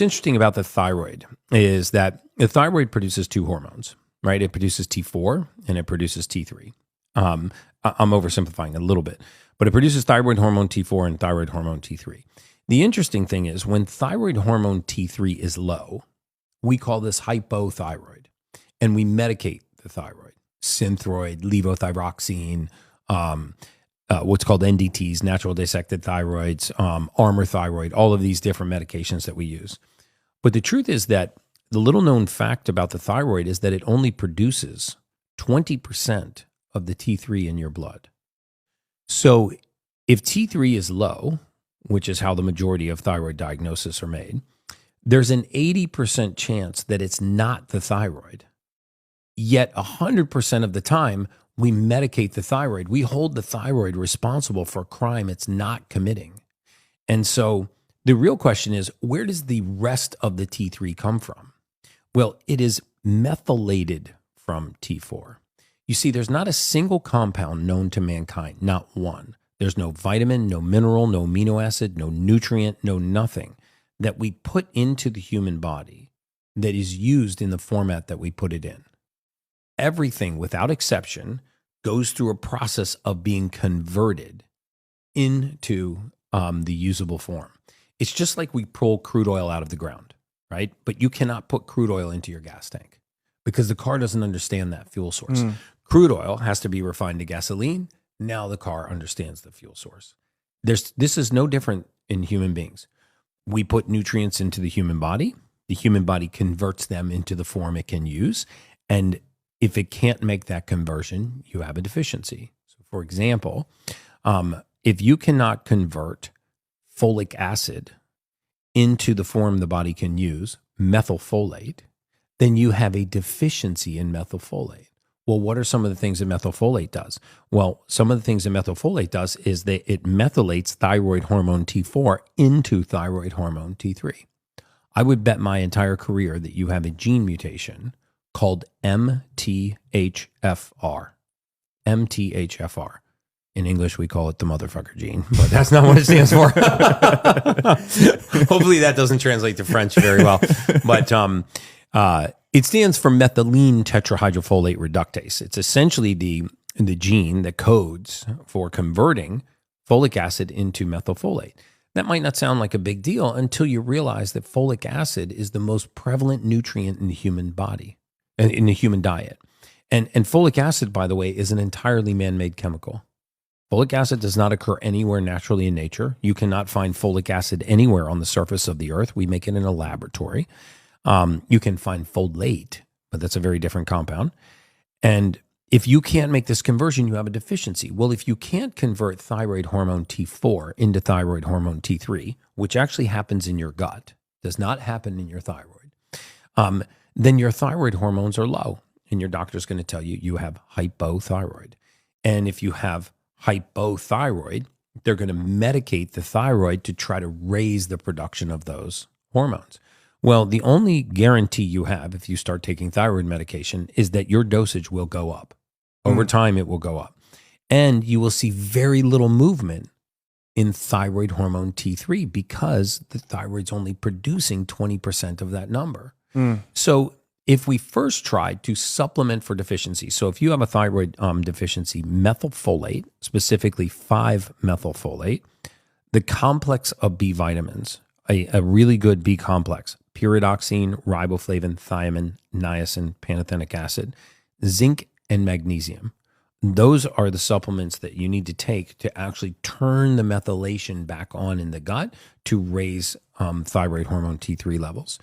what's interesting about the thyroid is that the thyroid produces two hormones, right? It produces T4 and it produces T3. I'm oversimplifying a little bit, but it produces thyroid hormone T4 and thyroid hormone T3. The interesting thing is when thyroid hormone T3 is low, we call this hypothyroid, and we medicate the thyroid. Synthroid, levothyroxine, what's called NDTs, natural dissected thyroids, Armour thyroid, all of these different medications that we use. But the truth is that the little known fact about the thyroid is that it only produces 20% of the T3 in your blood. So if T3 is low, which is how the majority of thyroid diagnoses are made, there's an 80% chance that it's not the thyroid. Yet 100% of the time, we medicate the thyroid. We hold the thyroid responsible for a crime it's not committing. And so the real question is, where does the rest of the T3 come from? Well, it is methylated from T4. You see, there's not a single compound known to mankind, not one. There's no vitamin, no mineral, no amino acid, no nutrient, no nothing that we put into the human body that is used in the format that we put it in. Everything, without exception, goes through a process of being converted into the usable form. It's just like we pull crude oil out of the ground, right? But you cannot put crude oil into your gas tank because the car doesn't understand that fuel source. Crude oil has to be refined to gasoline. Now the car understands the fuel source. This is no different in human beings. We put nutrients into the human body. The human body converts them into the form it can use. And if it can't make that conversion, you have a deficiency. So for example, if you cannot convert folic acid into the form the body can use, methylfolate, then you have a deficiency in methylfolate. Well, what are some of the things that methylfolate does? Well, some of the things that methylfolate does is that it methylates thyroid hormone T4 into thyroid hormone T3. I would bet my entire career that you have a gene mutation called MTHFR. MTHFR. In English, we call it the motherfucker gene, but that's not what it stands for. Hopefully that doesn't translate to French very well. But it stands for methylene tetrahydrofolate reductase. It's essentially the gene that codes for converting folic acid into methylfolate. That might not sound like a big deal until you realize that folic acid is the most prevalent nutrient in the human body, in the human diet. And folic acid, by the way, is an entirely man-made chemical. Folic acid does not occur anywhere naturally in nature. You cannot find folic acid anywhere on the surface of the earth. We make it in a laboratory. You can find folate, but that's a very different compound. And if you can't make this conversion, you have a deficiency. Well, if you can't convert thyroid hormone T4 into thyroid hormone T3, which actually happens in your gut, does not happen in your thyroid, then your thyroid hormones are low. And your doctor's going to tell you you have hypothyroid. And if you have hypothyroid, they're going to medicate the thyroid to try to raise the production of those hormones. Well, the only guarantee you have if you start taking thyroid medication is that your dosage will go up. Over time, it will go up. And you will see very little movement in thyroid hormone T3 because the thyroid's only producing 20% of that number. So if we first tried to supplement for deficiency, so if you have a thyroid deficiency, methylfolate, specifically 5-methylfolate, the complex of B vitamins, a really good B complex, pyridoxine, riboflavin, thiamine, niacin, pantothenic acid, zinc, and magnesium. Those are the supplements that you need to take to actually turn the methylation back on in the gut to raise thyroid hormone T3 levels.